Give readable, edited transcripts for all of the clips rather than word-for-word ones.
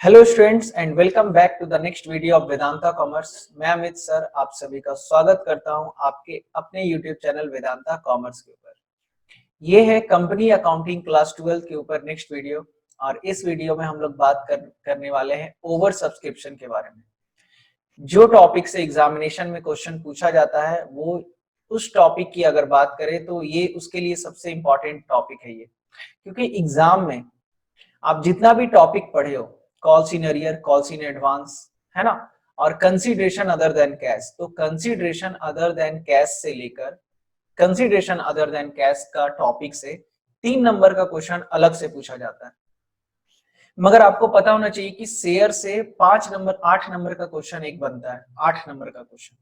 Hello students and welcome back to the next video of Vedanta commerce. मैं Amit sir आप सभी का स्वागत करता हूं आपके अपने यूट्यूब चैनल वेदांता कॉमर्स के ऊपर। ये है कंपनी अकाउंटिंग क्लास 12 के ऊपर नेक्स्ट वीडियो। और इस वीडियो में हम लोग बात करने वाले हैं ओवर सब्सक्रिप्शन के बारे में। जो टॉपिक से एग्जामिनेशन में क्वेश्चन पूछा जाता है वो उस टॉपिक की अगर बात करें तो ये उसके लिए सबसे इंपॉर्टेंट टॉपिक है ये, क्योंकि एग्जाम में आप जितना भी टॉपिक पढ़े हो, calls in arrear, calls in advance, है ना, और कंसीडरेशन अदर देन कैश, तो कंसीडरेशन अदर देन कैश से लेकर कंसीडरेशन अदर देन कैश का टॉपिक से 3 नंबर का क्वेश्चन अलग से पूछा जाता है। मगर आपको पता होना चाहिए कि शेयर से 5 नंबर 8 नंबर का क्वेश्चन एक बनता है, 8 नंबर का क्वेश्चन।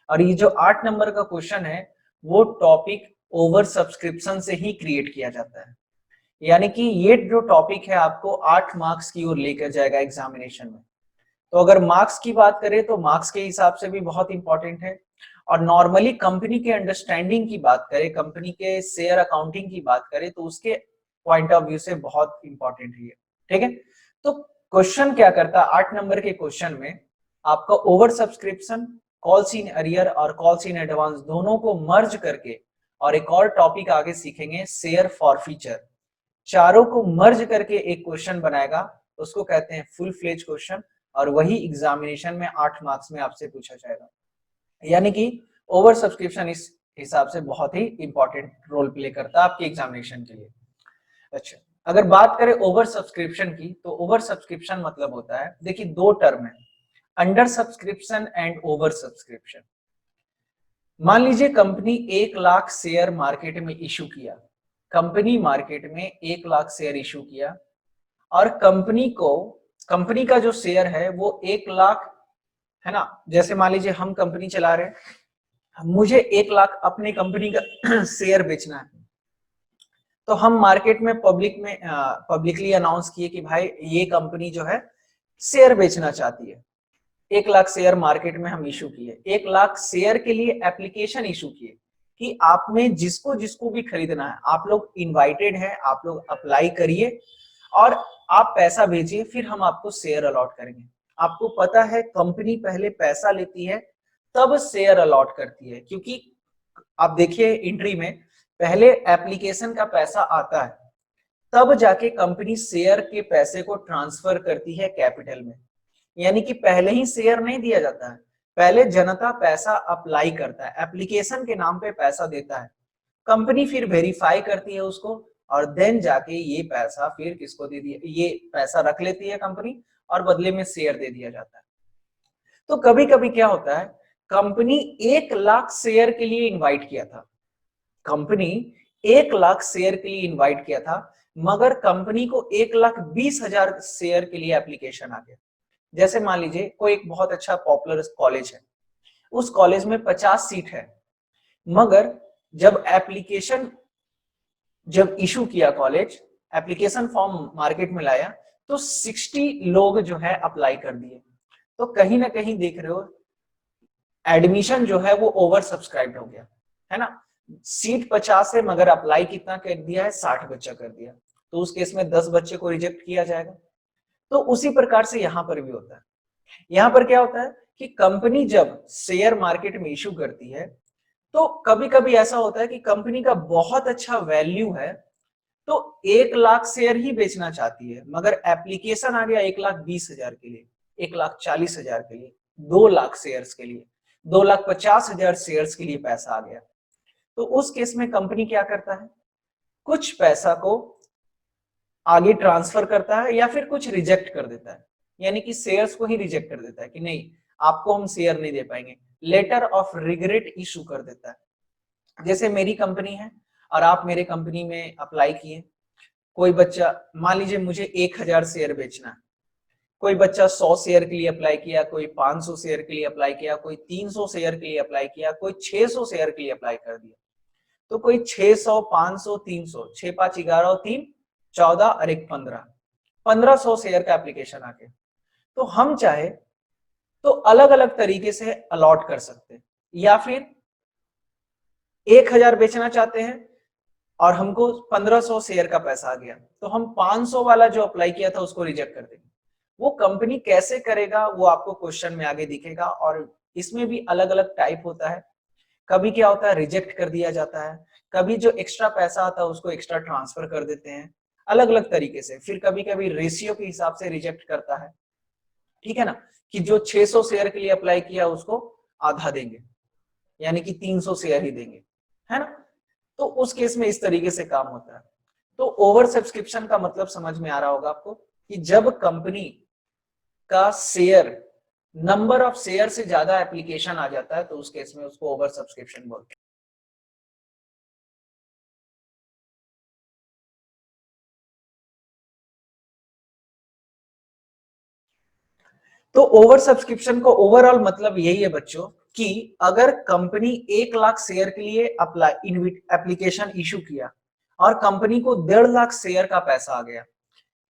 और ये जो 8 नंबर का क्वेश्चन है वो टॉपिक ओवर सब्सक्रिप्शन से ही क्रिएट किया जाता है। यानी कि ये जो टॉपिक है आपको 8 मार्क्स की ओर लेकर जाएगा एग्जामिनेशन में। तो अगर मार्क्स की बात करें तो मार्क्स के हिसाब से भी बहुत इंपॉर्टेंट है। और नॉर्मली कंपनी के अंडरस्टैंडिंग की बात करें, कंपनी के शेयर अकाउंटिंग की बात करें तो उसके पॉइंट ऑफ व्यू से बहुत इंपॉर्टेंट है। ठीक है, तो क्वेश्चन क्या करता है 8 नंबर के क्वेश्चन में, आपका over subscription, calls in arrear और कॉल्स इन एडवांस दोनों को मर्ज करके, और एक और टॉपिक आगे सीखेंगे शेयर फॉरफीचर, चारों को मर्ज करके एक क्वेश्चन बनाएगा, उसको कहते हैं फुल फ्लेज क्वेश्चन। और वही एग्जामिनेशन में 8 मार्क्स में आपसे पूछा जाएगा। यानी कि ओवर सब्सक्रिप्शन इस हिसाब से बहुत ही इंपॉर्टेंट रोल प्ले करता है आपके एग्जामिनेशन के लिए। अच्छा, अगर बात करें ओवर सब्सक्रिप्शन की तो ओवर सब्सक्रिप्शन मतलब होता है, देखिए दो टर्म है, under subscription and over subscription. मान लीजिए कंपनी 1 लाख शेयर मार्केट में इशू किया, कंपनी मार्केट में 1 लाख शेयर इशू किया, और कंपनी का जो शेयर है वो 1 लाख है ना। जैसे मान लीजिए हम कंपनी चला रहे हैं, मुझे 1 लाख अपनी कंपनी का शेयर बेचना है, तो हम मार्केट में पब्लिकली अनाउंस किए कि भाई ये कंपनी जो है शेयर बेचना चाहती है। 1 लाख शेयर मार्केट में हम इशू किए, 1 लाख शेयर के लिए एप्लीकेशन इशू किए कि आप में जिसको जिसको भी खरीदना है आप लोग इनवाइटेड है, आप लोग अप्लाई करिए और आप पैसा भेजिए, फिर हम आपको शेयर अलॉट करेंगे। आपको पता है कंपनी पहले पैसा लेती है तब शेयर अलॉट करती है, क्योंकि आप देखिए एंट्री में पहले एप्लीकेशन का पैसा आता है, तब जाके कंपनी शेयर के पैसे को ट्रांसफर करती है कैपिटल में। यानी कि पहले ही शेयर नहीं दिया जाता है, पहले जनता पैसा अप्लाई करता है, एप्लीकेशन के नाम पे पैसा देता है, कंपनी फिर वेरीफाई करती है उसको, और देन जाके ये पैसा फिर किसको दे दिया, ये पैसा रख लेती है कंपनी और बदले में शेयर दे दिया जाता है। तो कभी कभी क्या होता है, कंपनी 1 लाख शेयर के लिए इन्वाइट किया था, कंपनी 1 लाख शेयर के लिए इन्वाइट किया था, मगर कंपनी को 1,20,000 शेयर के लिए एप्लीकेशन आ गया। जैसे मान लीजिए कोई एक बहुत अच्छा पॉपुलर कॉलेज है, उस कॉलेज में 50 सीट है, मगर जब इशू किया कॉलेज, एप्लीकेशन फॉर्म मार्केट में लाया तो 60 लोग जो है अप्लाई कर दिए। तो कहीं ना कहीं देख रहे हो एडमिशन जो है वो ओवर सब्सक्राइब हो गया, है ना। सीट 50 है मगर अप्लाई कितना कर दिया है, 60 बच्चा कर दिया, तो उस केस में 10 बच्चे को रिजेक्ट किया जाएगा। तो उसी प्रकार से यहां पर भी होता है। यहां पर क्या होता है कि कंपनी जब शेयर मार्केट में इशू करती है तो कभी कभी ऐसा होता है कि कंपनी का बहुत अच्छा वैल्यू है, तो 1 लाख शेयर ही बेचना चाहती है, मगर एप्लीकेशन आ गया 1,20,000 के लिए, 1,40,000 के लिए, 2 लाख शेयर्स के लिए, 2,50,000 शेयर्स के लिए पैसा आ गया। तो उस केस में कंपनी क्या करता है, कुछ पैसा को आगे ट्रांसफर करता है या फिर कुछ रिजेक्ट कर देता है, यानी कि शेयर्स को ही रिजेक्ट कर देता है कि नहीं आपको हम शेयर नहीं दे पाएंगे, लेटर ऑफ रिग्रेट इशू कर देता है। जैसे मेरी कंपनी है और आप मेरे कंपनी में अप्लाई किए, कोई बच्चा मान लीजिए मुझे 1,000 शेयर बेचना है, कोई बच्चा 100 शेयर के लिए अप्लाई किया, कोई 500 शेयर के लिए अप्लाई किया, कोई 300 शेयर के लिए अप्लाई किया, कोई 600 शेयर के लिए अप्लाई कर दिया। तो कोई 600, 500, 300, 6 5 11 और 3 14 और 1 1500 शेयर का एप्लीकेशन आ गया। तो हम चाहे तो अलग अलग तरीके से अलॉट कर सकते हैं, या फिर 1,000 बेचना चाहते हैं और हमको 1500 शेयर का पैसा आ गया, तो हम 500 वाला जो अप्लाई किया था उसको रिजेक्ट कर देंगे, वो कंपनी कैसे करेगा वो आपको क्वेश्चन में आगे दिखेगा। और इसमें भी अलग अलग टाइप होता है। कभी क्या होता है, रिजेक्ट कर दिया जाता है, कभी जो एक्स्ट्रा पैसा आता है उसको एक्स्ट्रा ट्रांसफर कर देते हैं, अलग अलग तरीके से। फिर कभी कभी रेशियो के हिसाब से रिजेक्ट करता है, ठीक है ना, कि जो 600 शेयर के लिए अप्लाई किया उसको आधा देंगे, यानी कि 300 शेयर ही देंगे, है ना। तो उस केस में इस तरीके से काम होता है। तो ओवर सब्सक्रिप्शन का मतलब समझ में आ रहा होगा आपको, कि जब कंपनी का शेयर, नंबर ऑफ शेयर से ज्यादा एप्लीकेशन आ जाता है तो उस केस में उसको ओवर सब्सक्रिप्शन बोलते हैं। तो ओवर सब्सक्रिप्शन को ओवरऑल मतलब यही है बच्चों, कि अगर कंपनी 1 लाख शेयर के लिए अप्लाई एप्लीकेशन इशू किया और कंपनी को 1.5 लाख शेयर का पैसा आ गया,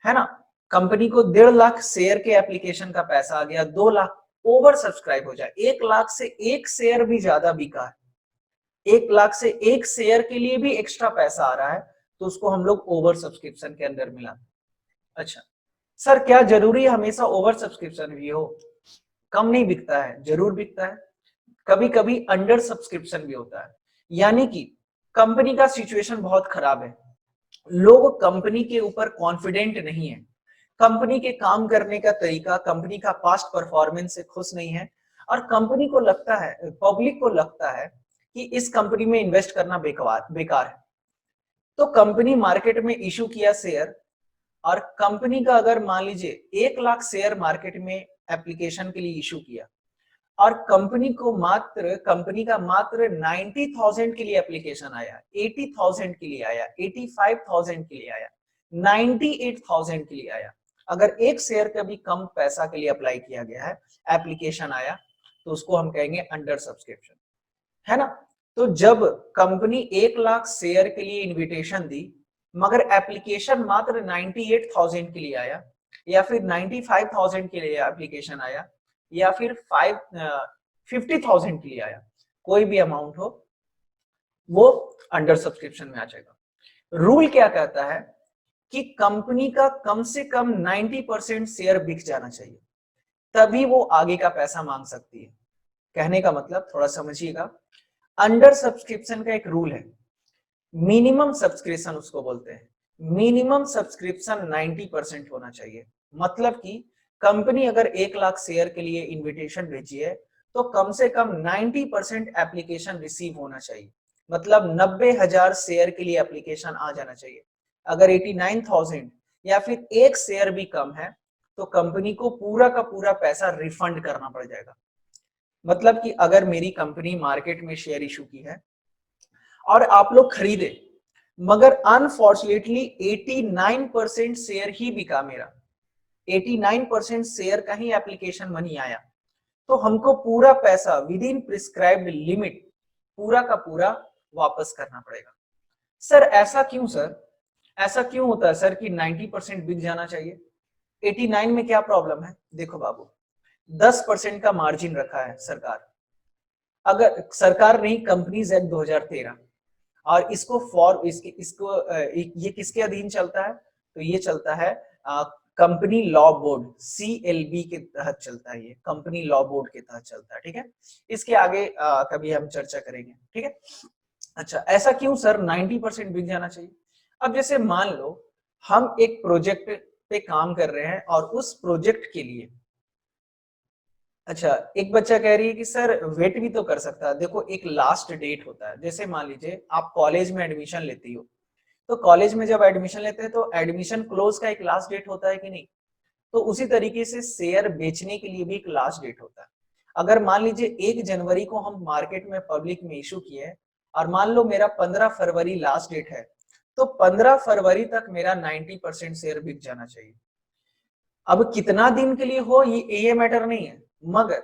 है ना, कंपनी को 1.5 लाख शेयर के एप्लीकेशन का पैसा आ गया, 2 लाख ओवर सब्सक्राइब हो जाए, 1 लाख से एक शेयर भी ज्यादा बिका है, 1 लाख से एक शेयर के लिए भी एक्स्ट्रा पैसा आ रहा है, तो उसको हम लोग ओवर सब्सक्रिप्शन के अंदर मिलाते हैं। अच्छा सर, क्या जरूरी है हमेशा ओवर सब्सक्रिप्शन भी हो? कम नहीं बिकता है, जरूर बिकता है। कभी कभी अंडर सब्सक्रिप्शन भी होता है, यानी कि कंपनी का सिचुएशन बहुत खराब है, लोग कंपनी के ऊपर कॉन्फिडेंट नहीं है, कंपनी के काम करने का तरीका, कंपनी का पास्ट परफॉर्मेंस से खुश नहीं है, और कंपनी को लगता है, पब्लिक को लगता है कि इस कंपनी में इन्वेस्ट करना बेकार है। तो कंपनी मार्केट में इशू किया शेयर, और कंपनी का अगर मान लीजिए 1 लाख शेयर मार्केट में एप्लीकेशन के लिए इशू किया, और कंपनी का मात्र 90,000 के लिए एप्लीकेशन आया, 80,000 के लिए आया, 85,000 के लिए आया, 98,000 के लिए आया, अगर एक शेयर का भी कम पैसा के लिए अप्लाई किया गया है, एप्लीकेशन आया, तो उसको हम कहेंगे अंडर सब्सक्रिप्शन, है ना। तो जब कंपनी 1 लाख शेयर के लिए इनविटेशन दी, मगर एप्लीकेशन मात्र 98,000 के लिए आया, या फिर 95,000 के लिए एप्लीकेशन आया, या फिर 50,000 के लिए आया, कोई भी अमाउंट हो, वो अंडर सब्सक्रिप्शन में आ जाएगा। रूल क्या कहता है कि कंपनी का कम से कम 90% शेयर बिक जाना चाहिए, तभी वो आगे का पैसा मांग सकती है। कहने का मतलब थोड़ा समझिएगा, अंडर सब्सक्रिप्शन का एक रूल है, मिनिमम सब्सक्रिप्शन उसको बोलते हैं, मिनिमम सब्सक्रिप्शन 90% होना चाहिए। मतलब कि कंपनी अगर 1 लाख शेयर के लिए इनविटेशन भेजी है, तो कम से कम 90% एप्लीकेशन रिसीव होना चाहिए, मतलब 90,000 शेयर के लिए एप्लीकेशन आ जाना चाहिए। अगर 89,000 या फिर एक शेयर भी कम है, तो कंपनी को पूरा का पूरा पैसा रिफंड करना पड़ जाएगा। मतलब कि अगर मेरी कंपनी मार्केट में शेयर इशू की है और आप लोग खरीदे, मगर अनफॉर्चुनेटली 89% शेयर ही बिका मेरा, 89% शेयर का ही एप्लीकेशन मनी आया, तो हमको पूरा पैसा विद इन प्रिस्क्राइब्ड लिमिट पूरा का पूरा वापस करना पड़ेगा। सर ऐसा क्यों, सर ऐसा क्यों होता है सर कि 90% बिक जाना चाहिए, 89 में क्या प्रॉब्लम है? देखो बाबू, 10% का मार्जिन रखा है सरकार, अगर सरकार नहीं, कंपनीज एक्ट 2013, और इसको ये किसके अधीन चलता है? तो ये चलता है कंपनी लॉ बोर्ड, CLB के तहत चलता है, ये कंपनी लॉ बोर्ड के तहत चलता है, ठीक है। इसके आगे कभी हम चर्चा करेंगे, ठीक है। अच्छा, ऐसा क्यों सर 90% बिक जाना चाहिए? अब जैसे मान लो हम एक प्रोजेक्ट पे काम कर रहे हैं, और उस प्रोजेक्ट के लिए, अच्छा एक बच्चा कह रही है कि सर वेट भी तो कर सकता है। देखो एक लास्ट डेट होता है, जैसे मान लीजिए आप कॉलेज में एडमिशन लेती हो, तो कॉलेज में जब एडमिशन लेते हैं तो एडमिशन क्लोज का एक लास्ट डेट होता है कि नहीं? तो उसी तरीके से शेयर बेचने के लिए भी एक लास्ट डेट होता है। अगर मान लीजिए 1 जनवरी को हम मार्केट में पब्लिक में इशू किए, और मान लो मेरा 15 फरवरी लास्ट डेट है, तो 15 फरवरी तक मेरा 90% शेयर बिक जाना चाहिए। अब कितना दिन के लिए हो ये मैटर नहीं है, मगर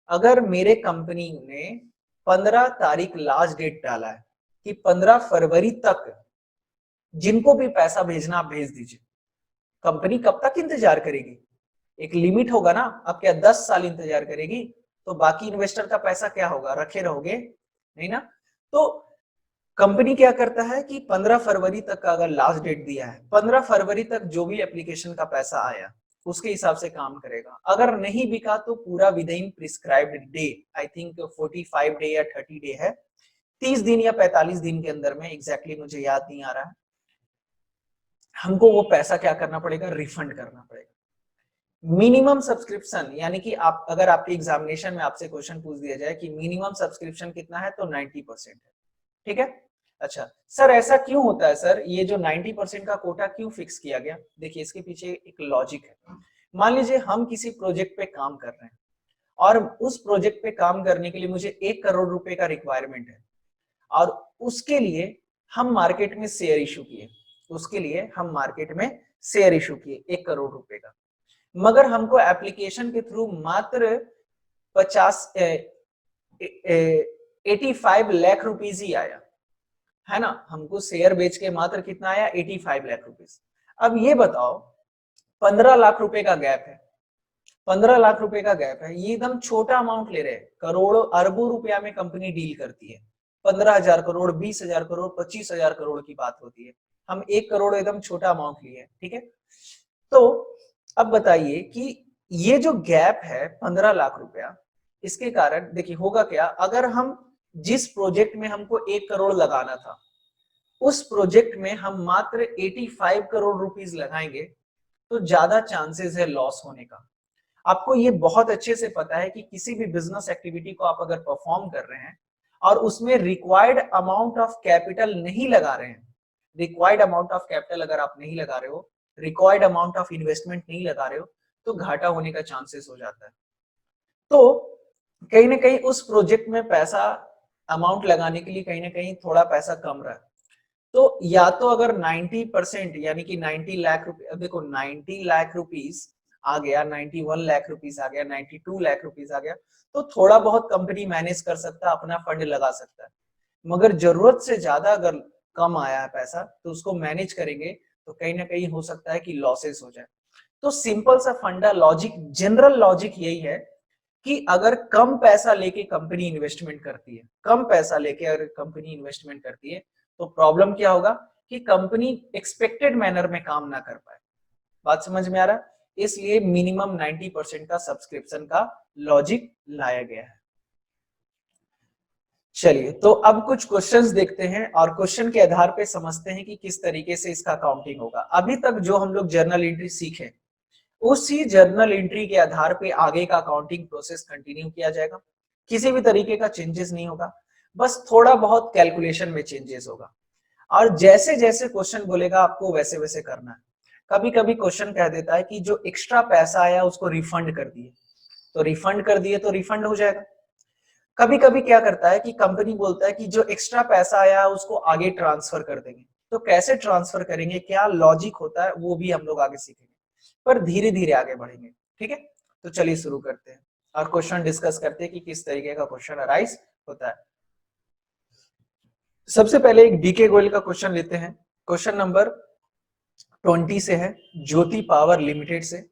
अगर मेरे कंपनी ने 15 तारीख लास्ट डेट डाला है कि 15 फरवरी तक जिनको भी पैसा भेजना आप भेज दीजिए, कंपनी कब तक इंतजार करेगी? एक लिमिट होगा ना। अब क्या 10 साल इंतजार करेगी? तो बाकी इन्वेस्टर का पैसा क्या होगा, रखे रहोगे? नहीं ना। तो कंपनी क्या करता है कि 15 फरवरी तक का अगर लास्ट डेट दिया है, 15 फरवरी तक जो भी एप्लीकेशन का पैसा आया, उसके हिसाब से काम करेगा। अगर नहीं बिका तो पूरा with in prescribed day, I think 45 day या 30 डे है, 30 दिन या 45 दिन के अंदर में, एग्जैक्टली मुझे याद नहीं आ रहा है, हमको वो पैसा क्या करना पड़ेगा, रिफंड करना पड़ेगा। मिनिमम सब्सक्रिप्शन यानी कि आप अगर आपके एग्जामिनेशन में आपसे क्वेश्चन पूछ दिया जाए कि मिनिमम सब्सक्रिप्शन कितना है, तो 90% है। ठीक है। अच्छा सर ऐसा क्यों होता है सर, ये जो 90% का कोटा क्यों फिक्स किया गया? देखिए इसके पीछे एक लॉजिक है। मान लीजिए हम किसी प्रोजेक्ट पे काम कर रहे हैं और उस प्रोजेक्ट पे काम करने के लिए मुझे 1 करोड़ रुपए का रिक्वायरमेंट है, और उसके लिए हम मार्केट में शेयर इशू किए, उसके लिए हम मार्केट में शेयर इशू किए 1 करोड़ रुपए का, मगर हमको एप्लीकेशन के थ्रू मात्र 85 लाख रुपीज ही आया, है ना। हमको शेयर बेच के मात्र कितना आया, 85 लाख रुपीज। अब ये बताओ 15 लाख रुपए का गैप है, 15 लाख रुपए का गैप है, ये एकदम छोटा अमाउंट ले रहे हैं। करोड़ों अरबों रुपया में कंपनी डील करती है, 15,000 करोड़, 20,000 करोड़, 25,000 करोड़ की बात होती है, हम 1 करोड़ एकदम छोटा अमाउंट लिए। ठीक है। तो अब बताइए कि ये जो गैप है 15 लाख रुपया, इसके कारण देखिए होगा क्या, अगर हम जिस प्रोजेक्ट में हमको 1 करोड़ लगाना था, उस प्रोजेक्ट में हम मात्र 85 करोड़ रुपीज लगाएंगे, तो ज्यादा चांसेस है लॉस होने का। आपको ये बहुत अच्छे से पता है कि किसी भी बिजनेस एक्टिविटी को आप अगर परफॉर्म कर रहे हैं और उसमें रिक्वायर्ड अमाउंट ऑफ कैपिटल नहीं लगा रहे हैं, रिक्वायर्ड अमाउंट ऑफ कैपिटल अगर आप नहीं लगा रहे हो, रिक्वायर्ड अमाउंट ऑफ इन्वेस्टमेंट नहीं लगा रहे हो, तो घाटा होने का चांसेस हो जाता है। तो कहीं ना कहीं उस प्रोजेक्ट में पैसा अमाउंट लगाने के लिए कहीं ना कहीं थोड़ा पैसा कम रहा है। तो या तो अगर 90% यानी कि 90 लाख रुपए, देखो 90 लाख रुपीस आ गया, 91 लाख रुपीस आ गया, 92 लाख रुपीस आ गया, तो थोड़ा बहुत कंपनी मैनेज कर सकता है, अपना फंड लगा सकता है। मगर जरूरत से ज्यादा अगर कम आया है पैसा, तो उसको मैनेज करेंगे तो कहीं ना कहीं हो सकता है कि लॉसेस हो जाए। तो सिंपल सा फंडा लॉजिक, जनरल लॉजिक यही है कि अगर कम पैसा लेके कंपनी इन्वेस्टमेंट करती है, कम पैसा लेके अगर कंपनी इन्वेस्टमेंट करती है, तो प्रॉब्लम क्या होगा कि कंपनी एक्सपेक्टेड मैनर में काम ना कर पाए। बात समझ में आ रहा है? इसलिए मिनिमम 90% का सब्सक्रिप्शन का लॉजिक लाया गया है। चलिए तो अब कुछ क्वेश्चंस देखते हैं और क्वेश्चन के आधार पे समझते हैं कि किस तरीके से इसका काउंटिंग होगा। अभी तक जो हम लोग जर्नल एंट्री सीखे, उसी जर्नल एंट्री के आधार पे आगे का अकाउंटिंग प्रोसेस कंटिन्यू किया जाएगा। किसी भी तरीके का चेंजेस नहीं होगा, बस थोड़ा बहुत कैलकुलेशन में चेंजेस होगा, और जैसे जैसे क्वेश्चन बोलेगा आपको वैसे वैसे करना है। कभी कभी क्वेश्चन कह देता है कि जो एक्स्ट्रा पैसा आया उसको रिफंड कर दिए, तो रिफंड कर दिए तो रिफंड हो जाएगा। कभी कभी क्या करता है कि कंपनी बोलता है कि जो एक्स्ट्रा पैसा आया है उसको आगे ट्रांसफर कर देंगे, तो कैसे ट्रांसफर करेंगे, क्या लॉजिक होता है, वो भी हम लोग आगे सीखेंगे, पर धीरे धीरे आगे बढ़ेंगे। ठीक है। तो चलिए शुरू करते हैं और क्वेश्चन डिस्कस करते हैं कि किस तरीके का क्वेश्चन अराइज होता है। सबसे पहले एक डीके गोयल का क्वेश्चन लेते हैं। क्वेश्चन नंबर 20 से है, ज्योति पावर लिमिटेड से,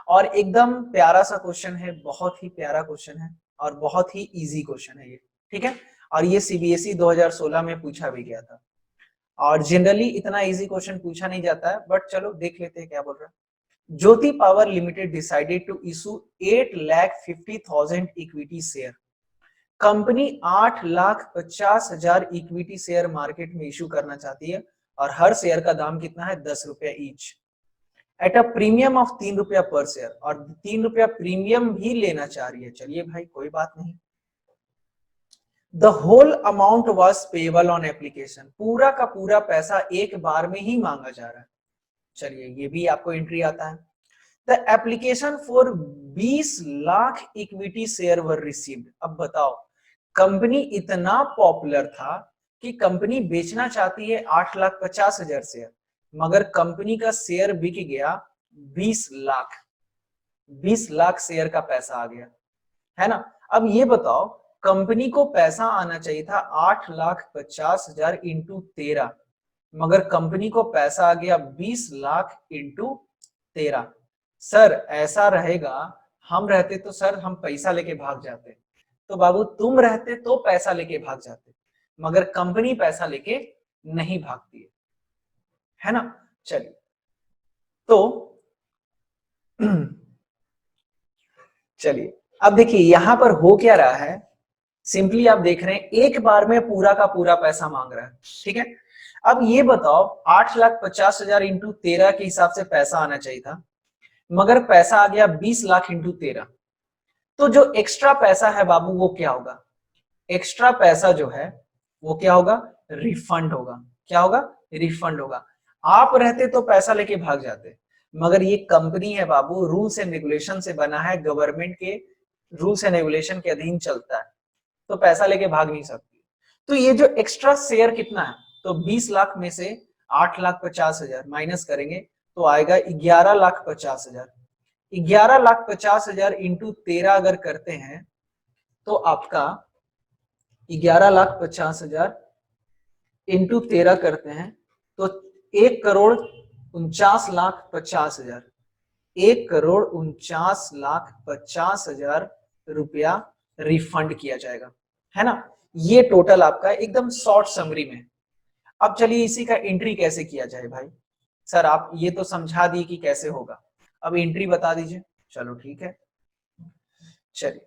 और एकदम प्यारा सा क्वेश्चन है, बहुत ही प्यारा क्वेश्चन है और बहुत ही इजी क्वेश्चन है ये। ठीक है। और ये सीबीएसई 2016 में पूछा भी गया था, और जनरली इतना इजी क्वेश्चन पूछा नहीं जाता है, बट चलो देख लेते हैं क्या बोल रहा है। Jyoti power limited decided to issue 8,50,000 equity share. Company 8,50,000 equity share market में इशू करना चाहती है, और हर शेयर का दाम कितना है, 10 रुपया each, at a premium of 3 रुपया पर शेयर, और 3 रुपया प्रीमियम भी लेना चाह रही है। चलिए भाई कोई बात नहीं। The whole amount was payable on application, पूरा का पूरा पैसा एक बार में ही मांगा जा रहा है। चलिए ये भी आपको एंट्री आता है। The application for 20 lakh equity share were received. अब बताओ, कंपनी इतना पॉपुलर था कि कंपनी बेचना चाहती है 8,50,000 शेयर, मगर कंपनी का शेयर बिक गया 20 लाख, 20 लाख शेयर का पैसा आ गया, है ना। अब ये बताओ, कंपनी को पैसा आना चाहिए था 8,50,000 इंटू 13, मगर कंपनी को पैसा आ गया 20 लाख इंटू 13। सर ऐसा रहेगा, हम रहते तो सर हम पैसा लेके भाग जाते, तो बाबू तुम रहते तो पैसा लेके भाग जाते, मगर कंपनी पैसा लेके नहीं भागती है ना। चलिए तो चलिए अब देखिए यहां पर हो क्या रहा है, सिंपली आप देख रहे हैं एक बार में पूरा का पूरा पैसा मांग रहा है। ठीक है, अब ये बताओ 8,50,000 इंटू 13 के हिसाब से पैसा आना चाहिए था, मगर पैसा आ गया 20 लाख इंटू 13। तो जो एक्स्ट्रा पैसा है बाबू वो क्या होगा? एक्स्ट्रा पैसा जो है वो क्या होगा? रिफंड होगा। क्या होगा? रिफंड होगा। आप रहते तो पैसा लेके भाग जाते, मगर ये कंपनी है बाबू, रूल्स एंड रेगुलेशन से बना है, गवर्नमेंट के रूल्स एंड रेगुलेशन के अधीन चलता है, तो पैसा लेके भाग नहीं सकती। तो ये जो एक्स्ट्रा शेयर कितना है, तो 20 लाख में से 8,50,000 माइनस करेंगे तो आएगा 11,50,000। 11,50,000 इंटू 13 अगर करते हैं तो आपका 11,50,000 इंटू 13 करते हैं तो 1,49,50,000, 1,49,50,000 रुपया रिफंड किया जाएगा, है ना। ये टोटल आपका एकदम शॉर्ट समरी में। अब चलिए इसी का एंट्री कैसे किया जाए भाई। सर आप ये तो समझा दिए कि कैसे होगा, अब एंट्री बता दीजिए। चलो ठीक है, चलिए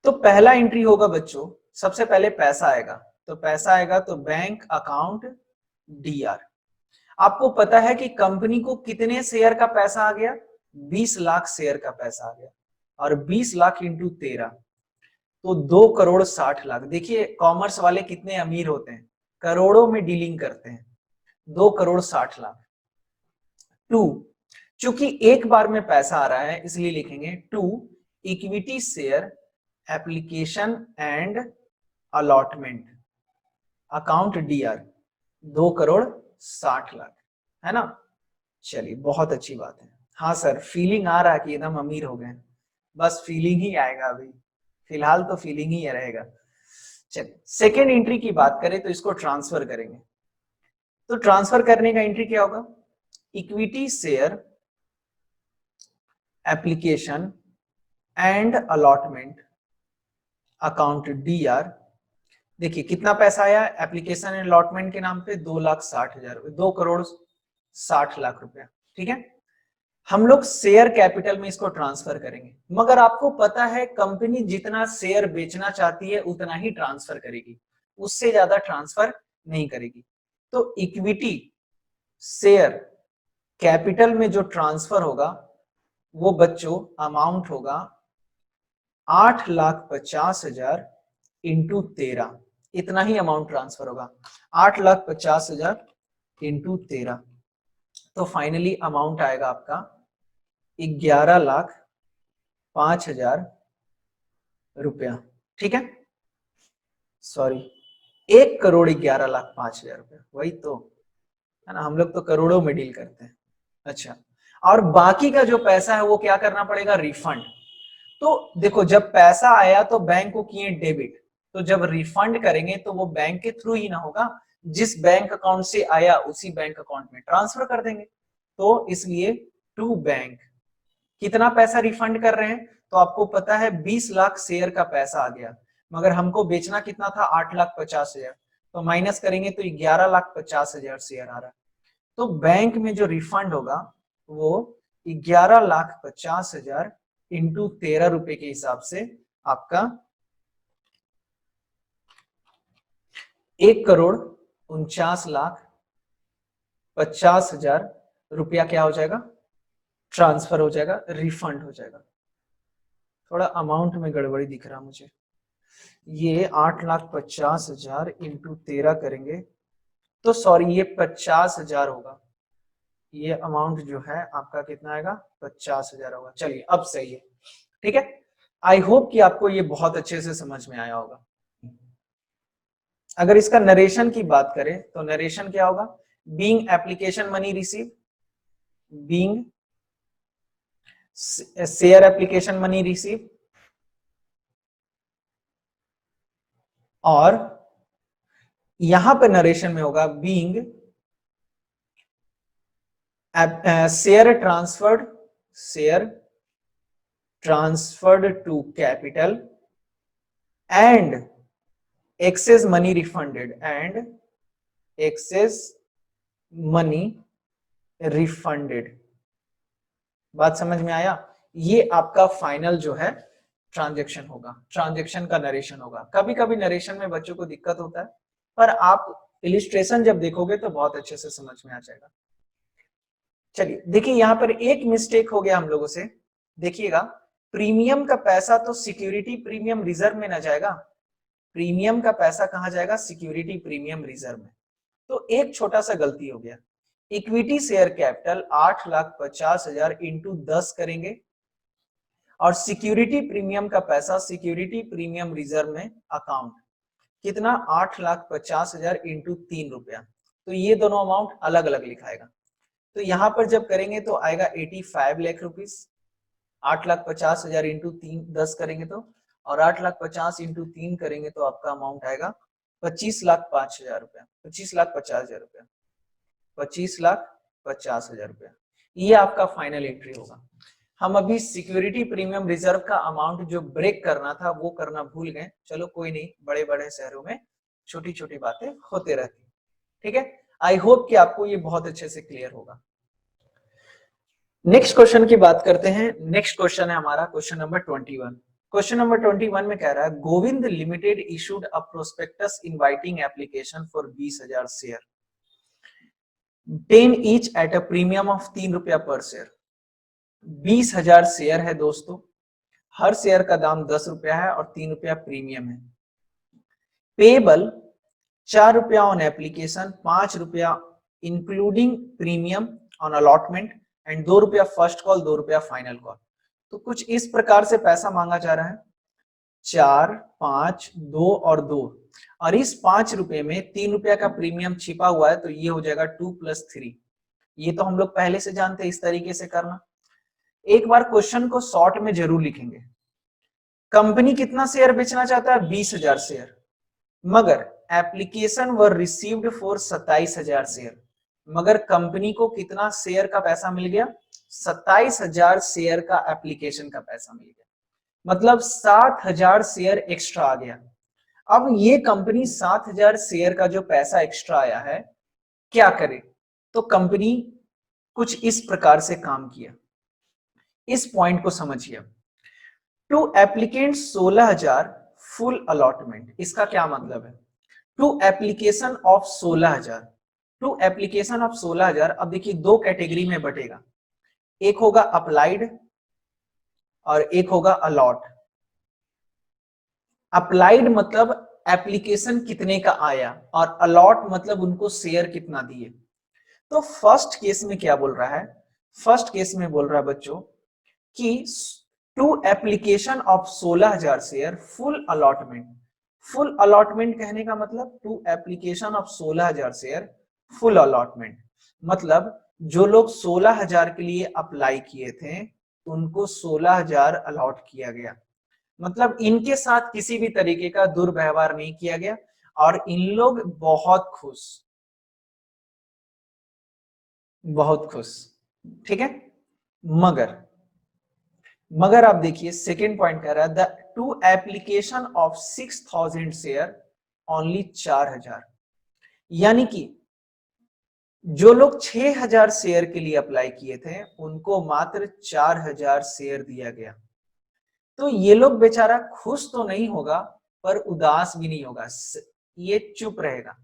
तो पहला एंट्री होगा बच्चों, सबसे पहले पैसा आएगा, तो पैसा आएगा तो बैंक अकाउंट डीआर। आपको पता है कि कंपनी को कितने शेयर का पैसा आ गया? 20 लाख शेयर का पैसा आ गया, और 20 लाख इंटू 13 तो 2,60,00,000। देखिए कॉमर्स वाले कितने अमीर होते हैं, करोड़ों में डीलिंग करते हैं। 2,60,00,000 टू, चूंकि एक बार में पैसा आ रहा है इसलिए लिखेंगे to equity share application and allotment account DR 2,60,00,000, है ना। चलिए बहुत अच्छी बात है। हाँ सर फीलिंग आ रहा है कि एकदम अमीर हो गए, बस फीलिंग ही आएगा अभी, फिलहाल तो फीलिंग ही रहेगा। चलिए सेकेंड एंट्री की बात करें तो इसको ट्रांसफर करेंगे, तो ट्रांसफर करने का एंट्री क्या होगा? Equity share application and allotment account D R. देखिए कितना पैसा आया एप्लीकेशन एंड अलॉटमेंट के नाम पे? 2,60,000, 2,60,00,000 रुपया। ठीक है, हम लोग शेयर कैपिटल में इसको ट्रांसफर करेंगे, मगर आपको पता है कंपनी जितना शेयर बेचना चाहती है उतना ही ट्रांसफर करेगी, उससे ज्यादा ट्रांसफर नहीं करेगी। तो इक्विटी शेयर कैपिटल में जो ट्रांसफर होगा वो बच्चों अमाउंट होगा 8,50,000 इंटू 13, इतना ही अमाउंट ट्रांसफर होगा, 8,50,000 इंटू 13। तो फाइनली अमाउंट आएगा आपका 11,05,000 रुपया। ठीक है, सॉरी 1,11,05,000 रुपया, वही तो है ना, हम लोग तो करोड़ों में डील करते हैं। अच्छा, और बाकी का जो पैसा है वो क्या करना पड़ेगा? रिफंड। तो देखो जब पैसा आया तो बैंक को किए डेबिट, तो जब रिफंड करेंगे तो वो बैंक के थ्रू ही ना होगा, जिस बैंक अकाउंट से आया उसी बैंक अकाउंट में ट्रांसफर कर देंगे। तो इसलिए टू बैंक कितना पैसा रिफंड कर रहे हैं? तो आपको पता है 20 लाख शेयर का पैसा आ गया, मगर हमको बेचना कितना था? 8,50,000, तो माइनस करेंगे तो 11,50,000 शेयर आ रहा है। तो बैंक में जो रिफंड होगा वो 11,50,000 इंटू 13 रुपए के हिसाब से आपका 1,49,50,000 रुपया क्या हो जाएगा? ट्रांसफर हो जाएगा, रिफंड हो जाएगा। थोड़ा अमाउंट में गड़बड़ी दिख रहा मुझे, ये 8,50,000 इंटू 13 करेंगे तो सॉरी ये 50,000 होगा, ये अमाउंट जो है आपका कितना आएगा? 50,000 होगा। चलिए अब सही है, ठीक है। आई होप कि आपको ये बहुत अच्छे से समझ में आया होगा। अगर इसका नरेशन की बात करें तो नरेशन क्या होगा? Being application money receive, being share application money receive, और यहां पे नरेशन में होगा being share transferred to capital and excess money refunded, and excess money refunded बात समझ में आया? ये आपका फाइनल जो है ट्रांजेक्शन होगा, ट्रांजेक्शन का नरेशन होगा। कभी कभी नरेशन में बच्चों को दिक्कत होता है, पर आप इलिस्ट्रेशन जब देखोगे तो बहुत अच्छे से समझ में आ जाएगा। चलिए देखिए, यहाँ पर एक मिस्टेक हो गया हम लोगों से। देखिएगा, प्रीमियम का पैसा तो सिक्योरिटी प्रीमियम रिजर्व में ना जाएगा, प्रीमियम का पैसा कहाँ जाएगा? सिक्योरिटी प्रीमियम रिजर्व में। तो एक छोटा सा गलती हो गया। इक्विटी शेयर कैपिटल 8,50,000 इंटू 10 करेंगे, और सिक्योरिटी प्रीमियम का पैसा सिक्योरिटी प्रीमियम रिजर्व में अकाउंट कितना? 8,50,000 इंटू 3 रुपया। तो ये दोनों अमाउंट अलग अलग लिखाएगा। तो यहां पर जब करेंगे तो आएगा 85 लाख रुपीस। 8,50,000 इंटू 10 करेंगे तो, और 8,50,000 इंटू 3 करेंगे तो आपका अमाउंट आएगा 25,05,000 रुपया, 25,50,000 रुपया, 25,50,000 रुपया। ये आपका फाइनल एंट्री होगा। हम अभी सिक्योरिटी प्रीमियम रिजर्व का अमाउंट जो ब्रेक करना था वो करना भूल गए। चलो कोई नहीं, बड़े बड़े शहरों में छोटी छोटी बातें होते रहती, ठीक है। आई होप कि आपको ये बहुत अच्छे से क्लियर होगा। नेक्स्ट क्वेश्चन की बात करते हैं। नेक्स्ट क्वेश्चन है हमारा क्वेश्चन नंबर 21। क्वेश्चन नंबर 21 में कह रहा है, Govind limited issued a prospectus inviting application for 20,000 share, 10 each at a premium of 3 रुपया पर शेयर। 20,000 शेयर है दोस्तों, हर शेयर का दाम 10 रुपया है और 3 रुपया प्रीमियम है। पेबल 4 रुपया ऑन एप्लीकेशन, 5 रुपया including premium on allotment, and 2 रुपया फर्स्ट कॉल, 2 रुपया फाइनल कॉल। तो कुछ इस प्रकार से पैसा मांगा जा रहा है, 4, 5, 2 और 2, और इस 5 रुपए में 3 रुपया का प्रीमियम छिपा हुआ है, तो ये हो जाएगा 2 + 3। ये तो हम लोग पहले से जानते हैं, इस तरीके से करना। एक बार क्वेश्चन को शॉर्ट में जरूर लिखेंगे। कंपनी कितना शेयर बेचना चाहता है? 20,000 शेयर, मगर application were received for 27,000 share, मगर कंपनी को कितना शेयर का पैसा मिल गया? 27,000 शेयर का एप्लीकेशन का पैसा मिल गया, मतलब 7,000 शेयर एक्स्ट्रा आ गया। अब ये कंपनी 7,000 शेयर का जो पैसा एक्स्ट्रा आया है क्या करे? तो कंपनी कुछ इस प्रकार से काम किया, इस पॉइंट को समझिए। टू एप्लीकेंट 16,000 फुल अलॉटमेंट, इसका क्या मतलब है? To application of 16,000, to application of 16,000। अब देखिए, दो कैटेगरी में बटेगा, एक होगा अप्लाइड और एक होगा अलॉट। अप्लाइड मतलब एप्लीकेशन कितने का आया, और अलॉट मतलब उनको शेयर कितना दिए। तो फर्स्ट केस में क्या बोल रहा है? फर्स्ट केस में बोल रहा है बच्चों कि to application of 16,000 share full allotment. Full allotment कहने का मतलब to application of 16,000 share full allotment, मतलब जो लोग 16,000 के लिए अप्लाई किए थे उनको 16,000 अलॉट किया गया, मतलब इनके साथ किसी भी तरीके का दुर्व्यवहार नहीं किया गया, और इन लोग बहुत खुश, बहुत खुश, ठीक है। मगर आप देखिए, सेकेंड पॉइंट कह रहा है the two application of 6,000 share only 4,000, यानी कि जो लोग 6,000 शेयर के लिए अप्लाई किए थे उनको मात्र 4,000 शेयर दिया गया। तो ये लोग बेचारा खुश तो नहीं होगा पर उदास भी नहीं होगा, ये चुप रहेगा।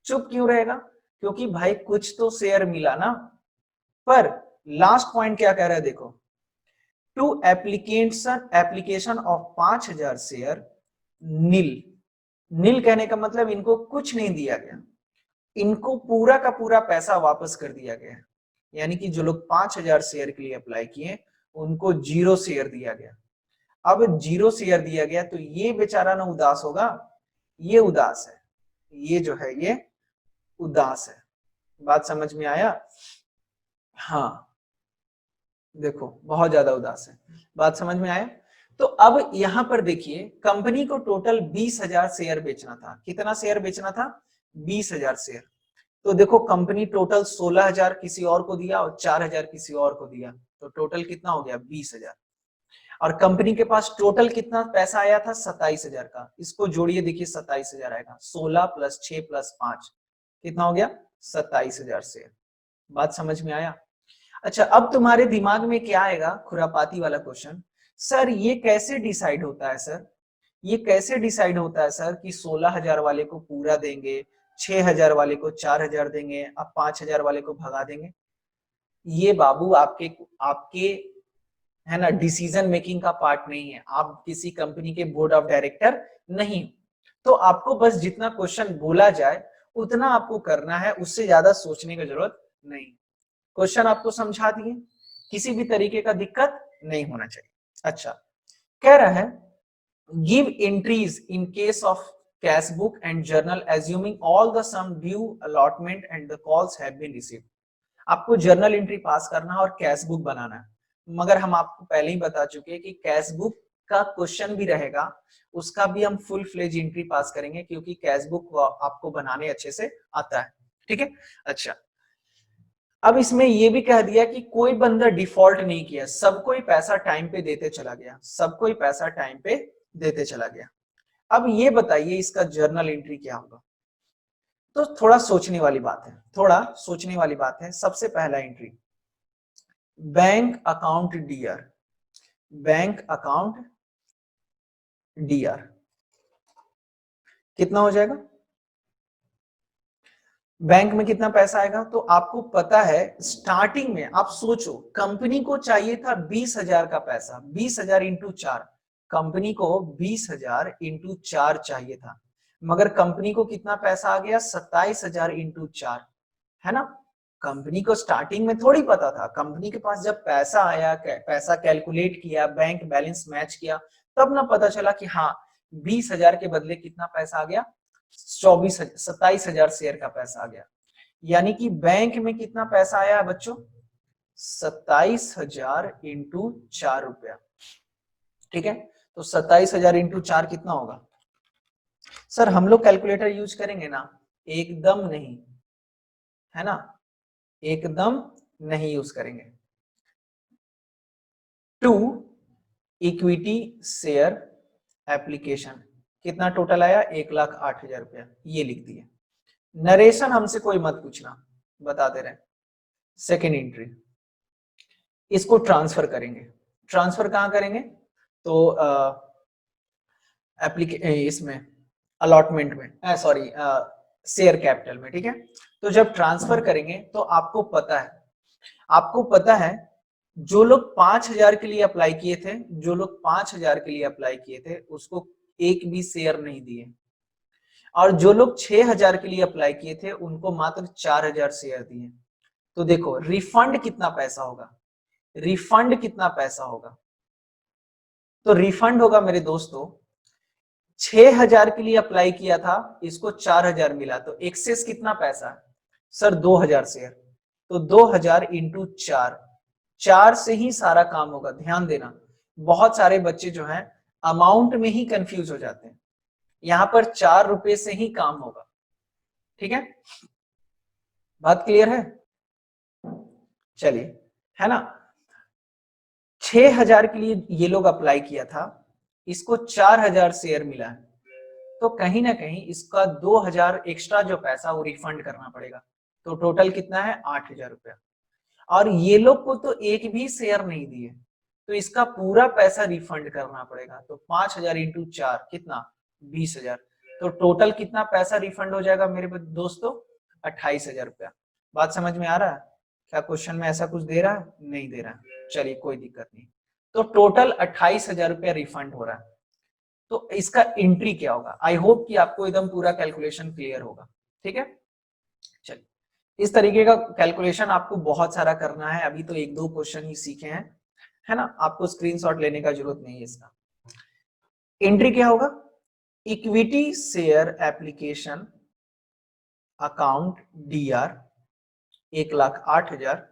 चुप क्यों रहेगा? क्योंकि भाई कुछ तो शेयर मिला ना। पर लास्ट पॉइंट क्या कह रहा है देखो, टू एप्लीकेशन ऑफ 5,000 शेयर नील। नील कहने का मतलब इनको कुछ नहीं दिया गया, इनको पूरा का पूरा पैसा वापस कर दिया गया, यानी कि जो लोग 5,000 शेयर के लिए अप्लाई किए उनको 0 शेयर दिया गया। अब 0 शेयर दिया गया तो ये बेचारा ना उदास होगा, ये उदास है, ये जो है ये उदास है। बात समझ में आया? हाँ, देखो बहुत ज्यादा उदास है। बात समझ में आया? तो अब यहां पर देखिए, कंपनी को टोटल 20,000 शेयर बेचना था। कितना शेयर बेचना था? 20,000 शेयर। तो देखो, कंपनी टोटल 16,000 किसी और को दिया और 4,000 किसी और को दिया, तो टोटल कितना हो गया? 20,000। और कंपनी के पास टोटल कितना पैसा आया था? 27,000 का। इसको जोड़िए, देखिए 27,000 आएगा, 16 + 6 + 5 कितना हो गया? 27,000 शेयर। बात समझ में आया? अच्छा, अब तुम्हारे दिमाग में क्या आएगा? खुरापाती वाला क्वेश्चन, सर ये कैसे डिसाइड होता है सर, ये कैसे डिसाइड होता है सर कि 16,000 वाले को पूरा देंगे, 6,000 वाले को 4,000 देंगे, अब 5,000 वाले को भगा देंगे? ये बाबू आपके आपके है ना डिसीजन मेकिंग का पार्ट नहीं है। आप किसी कंपनी के बोर्ड ऑफ डायरेक्टर नहीं, तो आपको बस जितना क्वेश्चन बोला जाए उतना आपको करना है, उससे ज्यादा सोचने की जरूरत नहीं। क्वेश्चन आपको समझा दिए, किसी भी तरीके का दिक्कत नहीं होना चाहिए। अच्छा, कह रहा है give entries in case of cash book and journal assuming all the sum due allotment and the calls have been received. आपको जर्नल एंट्री पास करना है और कैश बुक बनाना है, मगर हम आपको पहले ही बता चुके हैं कि कैश बुक का क्वेश्चन भी रहेगा, उसका भी हम फुल फ्लेज एंट्री पास करेंगे क्योंकि कैश बुक आपको बनाने अच्छे से आता है। ठीक है। अच्छा, अब इसमें यह भी कह दिया कि कोई बंदा डिफॉल्ट नहीं किया, सबको ही पैसा टाइम पे देते चला गया, सबको ही पैसा टाइम पे देते चला गया। अब ये बताइए इसका जर्नल एंट्री क्या होगा? तो थोड़ा सोचने वाली बात है, थोड़ा सोचने वाली बात है। सबसे पहला entry, bank account DR, bank account D R कितना हो जाएगा? बैंक में कितना पैसा आएगा? तो आपको पता है स्टार्टिंग में आप सोचो, कंपनी को चाहिए था 20,000 का पैसा, 20,000 इंटू 4, कंपनी को 20,000 इंटू 4 चाहिए था, मगर कंपनी को कितना पैसा आ गया? 27,000 इंटू 4, है ना। कंपनी को स्टार्टिंग में थोड़ी पता था, कंपनी के पास जब पैसा आया, पैसा कैलकुलेट किया, बैंक बैलेंस मैच किया, तब ना पता चला कि हाँ 20,000 के बदले कितना पैसा आ गया? 27,000 शेयर का पैसा आ गया। यानी कि बैंक में कितना पैसा आया है बच्चों? 27,000 इंटू 4 रुपया। ठीक है, तो 27,000 इंटू 4 कितना होगा? सर हम लोग कैलकुलेटर यूज करेंगे ना? एकदम नहीं, है ना, एकदम नहीं यूज करेंगे। 2 इक्विटी शेयर एप्लीकेशन कितना टोटल आया? 1,08,000 रुपया, ये लिख दिए। नरेशन हमसे कोई मत पूछना, बता दे रहे हैं। सेकेंड एंट्री, इसको ट्रांसफर करेंगे। ट्रांसफर कहां करेंगे? तो इसमें अलॉटमेंट में, सॉरी शेयर कैपिटल में। ठीक है, तो जब ट्रांसफर करेंगे तो आपको पता है, आपको पता है जो लोग 5,000 के लिए अप्लाई किए थे, जो लोग 5,000 के लिए अप्लाई किए थे उसको एक भी शेयर नहीं दिए, और जो लोग 6,000 के लिए अप्लाई किए थे उनको मात्र 4,000 शेयर दिए। तो देखो रिफंड कितना पैसा होगा, रिफंड कितना पैसा होगा? तो रिफंड होगा मेरे दोस्तों, 6,000 के लिए अप्लाई किया था, इसको 4,000 मिला, तो एक्सेस कितना पैसा है? Sir 2,000 share. तो 2,000 इंटू 4, 4 से ही सारा काम होगा। ध्यान देना, बहुत सारे बच्चे जो हैं अमाउंट में ही कंफ्यूज हो जाते हैं, यहां पर 4 रुपए से ही काम होगा। ठीक है, बात क्लियर है? चलिए, है ना। 6,000 के लिए ये लोग अप्लाई किया था, इसको 4,000 शेयर मिला है, तो कहीं ना कहीं इसका 2,000 एक्स्ट्रा जो पैसा वो रिफंड करना पड़ेगा। तो टोटल कितना है? 8,000 रुपया। और ये लोग को तो एक भी शेयर नहीं दिए, तो इसका पूरा पैसा रिफंड करना पड़ेगा। तो 5,000 इंटू 4 कितना? 20,000। तो टोटल कितना पैसा रिफंड हो जाएगा मेरे दोस्तों? 28,000 रुपया। बात समझ में आ रहा है? क्या क्वेश्चन में ऐसा कुछ दे रहा है? नहीं दे रहा है, चलिए कोई दिक्कत नहीं। तो टोटल 28,000 रुपया रिफंड हो रहा है। तो इसका एंट्री क्या होगा? आई होप कि आपको एकदम पूरा कैलकुलेशन क्लियर होगा। ठीक है, चलिए इस तरीके का कैलकुलेशन आपको बहुत सारा करना है, अभी तो एक दो क्वेश्चन ही सीखे हैं, है ना, आपको स्क्रीनशॉट लेने का जरूरत नहीं है इसका। एंट्री क्या होगा? Equity share application account DR 1,08,000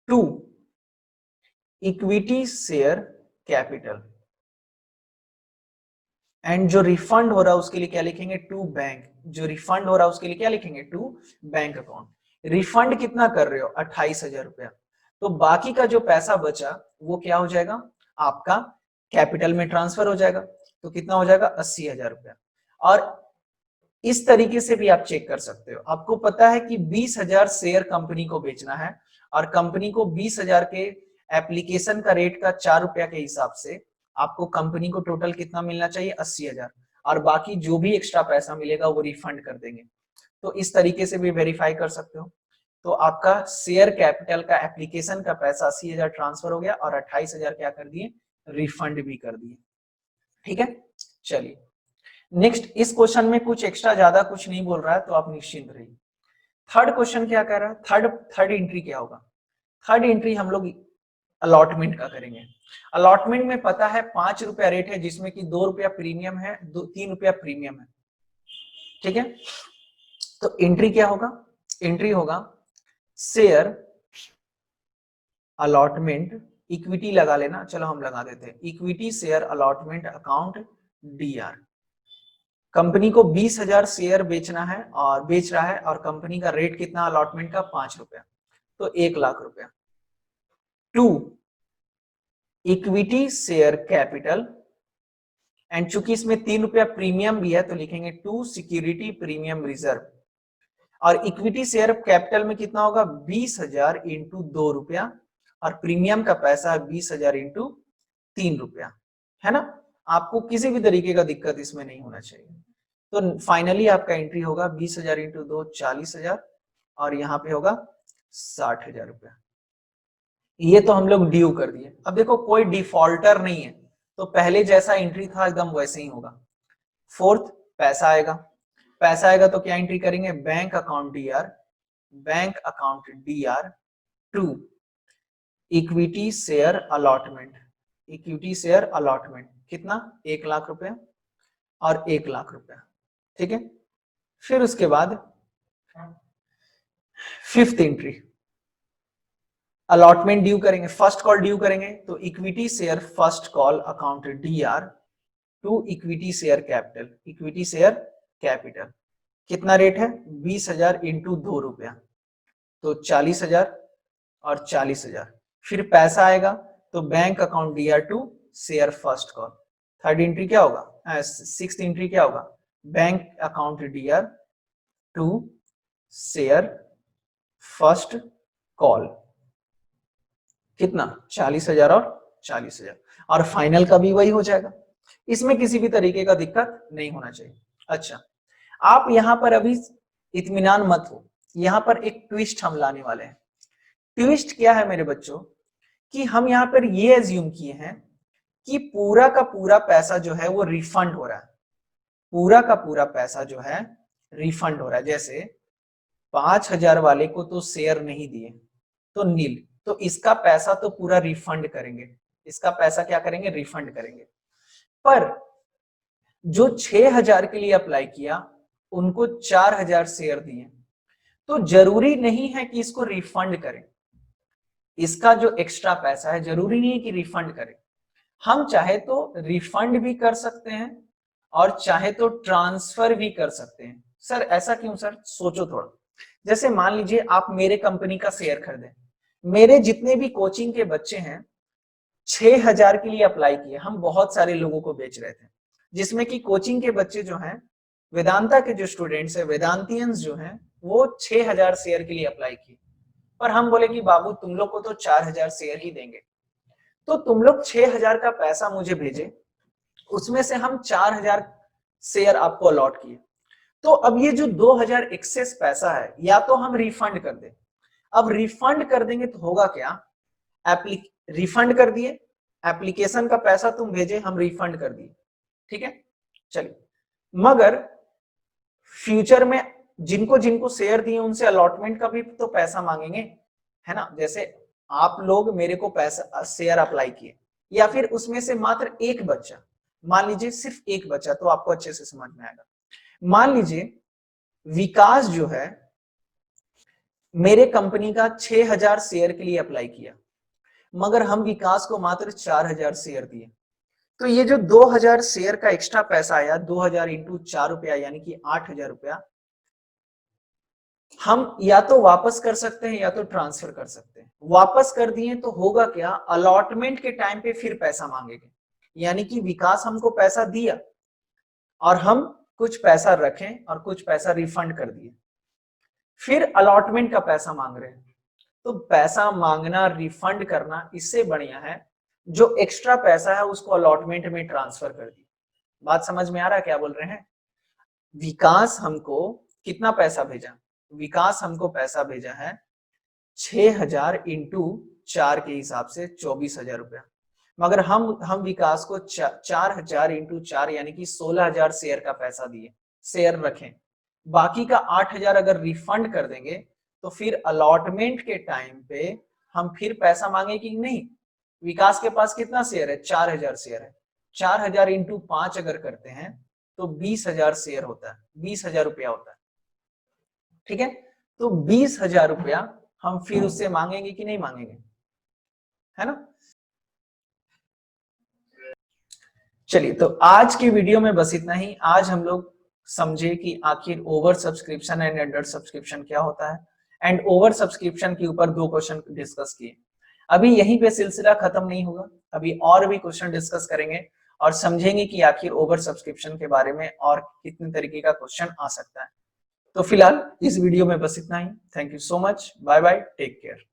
to equity share capital, and जो रिफंड हो रहा है उसके लिए क्या लिखेंगे? To bank. जो रिफंड हो रहा है उसके लिए क्या लिखेंगे? To bank account. रिफंड कितना कर रहे हो? 28,000 रुपया। तो बाकी का जो पैसा बचा वो क्या हो जाएगा? आपका कैपिटल में ट्रांसफर हो जाएगा। तो कितना हो जाएगा? 80,000 रुपया। और इस तरीके से भी आप चेक कर सकते हो। आपको पता है कि 20,000 शेयर कंपनी को बेचना है और कंपनी को 20,000 के एप्लीकेशन का रेट का 4 रुपया के हिसाब से आपको कंपनी को टोटल कितना मिलना चाहिए, 80,000, और बाकी जो भी एक्स्ट्रा पैसा मिलेगा वो रिफंड कर देंगे। तो इस तरीके से भी वेरीफाई कर सकते हो। तो आपका शेयर कैपिटल का एप्लीकेशन का पैसा 80,000 ट्रांसफर हो गया और 28,000 क्या कर दिए, रिफंड भी कर दिए। ठीक है, चलिए नेक्स्ट। इस क्वेश्चन में कुछ एक्स्ट्रा ज्यादा कुछ नहीं बोल रहा है, तो आप निश्चिंत रहिए। थर्ड क्वेश्चन क्या कह रहा है, थर्ड एंट्री क्या होगा। थर्ड एंट्री हम लोग अलॉटमेंट का करेंगे। अलॉटमेंट में पता है 5 रुपया रेट है, जिसमें कि 2 रुपया प्रीमियम है, 3 रुपया प्रीमियम है। ठीक है, तो एंट्री क्या होगा, एंट्री होगा शेयर अलॉटमेंट, इक्विटी लगा लेना, चलो हम लगा देते हैं, equity share allotment account D R. Company को 20,000 शेयर बेचना है और बेच रहा है, और कंपनी का रेट कितना अलॉटमेंट का, 5 रुपया, तो 1,00,000 रुपया। To equity share capital, and चूंकि इसमें 3 रुपया प्रीमियम भी है तो लिखेंगे टू सिक्योरिटी प्रीमियम रिजर्व। और इक्विटी शेयर कैपिटल में कितना होगा, 20,000 इंटू 2 रुपया, और प्रीमियम का पैसा 20,000 इंटू 3 रुपया, है ना। आपको किसी भी तरीके का दिक्कत इसमें नहीं होना चाहिए। तो फाइनली आपका एंट्री होगा 20,000 इंटू 2 40,000, और यहाँ पे होगा 60,000 रुपया। ये तो हम लोग ड्यू कर दिए। अब देखो कोई डिफॉल्टर नहीं है, तो पहले जैसा एंट्री था एकदम वैसे ही होगा। फोर्थ पैसा आएगा, पैसा आएगा तो क्या एंट्री करेंगे, bank account DR, bank account DR to equity share allotment, equity share allotment कितना, 1,00,000 रुपया और 1,00,000 रुपया। ठीक है, फिर उसके बाद फिफ्थ एंट्री अलॉटमेंट ड्यू करेंगे, फर्स्ट कॉल ड्यू करेंगे, तो equity share first call account DR to equity share capital, equity share capital कितना रेट है, 20,000 इंटू 2 रुपया, तो 40,000 और 40,000। फिर पैसा आएगा तो bank account DR to share first call. Third entry क्या होगा, सिक्स्थ एंट्री क्या होगा, bank account DR to share first call, कितना 40,000 और 40,000, और फाइनल का भी वही हो जाएगा। इसमें किसी भी तरीके का दिक्कत नहीं होना चाहिए। अच्छा, आप यहां पर अभी इत्मीनान मत हो, यहां पर एक ट्विस्ट हम लाने वाले हैं। ट्विस्ट क्या है मेरे बच्चों, कि हम यहां पर ये एज्यूम किए हैं कि पूरा का पूरा पैसा जो है वो रिफंड हो रहा है, पूरा का पूरा पैसा जो है रिफंड हो रहा है। जैसे 5,000 वाले को तो शेयर नहीं दिए तो नील, तो इसका पैसा तो पूरा रिफंड करेंगे, इसका पैसा क्या करेंगे, रिफंड करेंगे। पर जो 6,000 के लिए अप्लाई किया उनको 4,000 शेयर दिए, तो जरूरी नहीं है कि इसको रिफंड करें। इसका जो एक्स्ट्रा पैसा है जरूरी नहीं है कि रिफंड करें। हम चाहे तो रिफंड भी कर सकते हैं और चाहे तो ट्रांसफर भी कर सकते हैं। सर ऐसा क्यों सर, सोचो थोड़ा। जैसे मान लीजिए आप मेरे कंपनी का शेयर खरीदे, मेरे जितने भी कोचिंग के बच्चे हैं 6,000 के लिए अप्लाई किए, हम बहुत सारे लोगों को बेच रहे थे, जिसमें कि कोचिंग के बच्चे जो हैं, वेदांता के जो स्टूडेंट्स है, वेदांतियंस जो हैं, वो 6,000 शेयर के लिए अप्लाई किए। पर हम बोले कि बाबू तुम लोग को तो 4,000 शेयर ही देंगे, तो तुम लोग 6,000 का पैसा मुझे भेजे, उसमें से हम 4,000 शेयर आपको अलॉट किए। तो अब ये जो 2,000 एक्सेस पैसा है, या तो हम रिफंड कर दें। अब रिफंड कर देंगे तो होगा क्या, रिफंड कर दिए, एप्लीकेशन का पैसा तुम भेजे, हम रिफंड कर दिए, ठीक है। चलिए, मगर फ्यूचर में जिनको जिनको शेयर दिए उनसे अलॉटमेंट का भी तो पैसा मांगेंगे, है ना। जैसे आप लोग मेरे को पैसा शेयर अप्लाई किए, या फिर उसमें से मात्र एक बच्चा, मान लीजिए सिर्फ एक बच्चा, तो आपको अच्छे से समझ में आएगा। मान लीजिए विकास जो है मेरे कंपनी का 6,000 शेयर के लिए अप्लाई किया, मगर हम विकास को मात्र 4,000 शेयर दिए, तो ये जो 2,000 शेयर का एक्स्ट्रा पैसा आया, 2,000 इंटू 4 रुपया यानी कि 8,000 रुपया, हम या तो वापस कर सकते हैं या तो ट्रांसफर कर सकते हैं। वापस कर दिए तो होगा क्या, अलॉटमेंट के टाइम पे फिर पैसा मांगेंगे, यानी कि विकास हमको पैसा दिया और हम कुछ पैसा रखें और कुछ पैसा रिफंड कर दिए। फिर अलॉटमेंट का पैसा मांग रहे हैं, तो पैसा मांगना, रिफंड करना, इससे बढ़िया है जो एक्स्ट्रा पैसा है उसको अलॉटमेंट में ट्रांसफर कर दिए। बात समझ में आ रहा है क्या बोल रहे हैं? विकास हमको कितना पैसा भेजा? विकास हमको पैसा भेजा है 6,000 इंटू 4 के हिसाब से 24,000 रुपया। मगर हम विकास को 4,000 इंटू 4 यानी कि 16,000 शेयर का पैसा दिए, शेयर रखें। बाकी का 8,000 अगर रिफंड कर देंगे तो फिर अलॉटमेंट के टाइम पे हम फिर पैसा मांगे कि नहीं? विकास के पास कितना शेयर है? 4,000 शेयर है। 4,000 इंटू 5 अगर करते हैं तो 20,000 शेयर होता है, 20,000 रुपया होता है। ठीक है, तो 20,000 रुपया हम फिर उससे मांगेंगे कि नहीं मांगेंगे? है ना? चलिए, तो आज की वीडियो में बस इतना ही। आज हम लोग समझे कि आखिर over subscription and under subscription क्या होता है, एंड ओवर सब्सक्रिप्शन के ऊपर 2 क्वेश्चन डिस्कस किए। अभी यहीं पे सिलसिला खत्म नहीं होगा, अभी और भी क्वेश्चन डिस्कस करेंगे और समझेंगे कि आखिर ओवर सब्सक्रिप्शन के बारे में और कितने तरीके का क्वेश्चन आ सकता है। तो फिलहाल इस वीडियो में बस इतना ही। Thank you so much, bye bye, take care.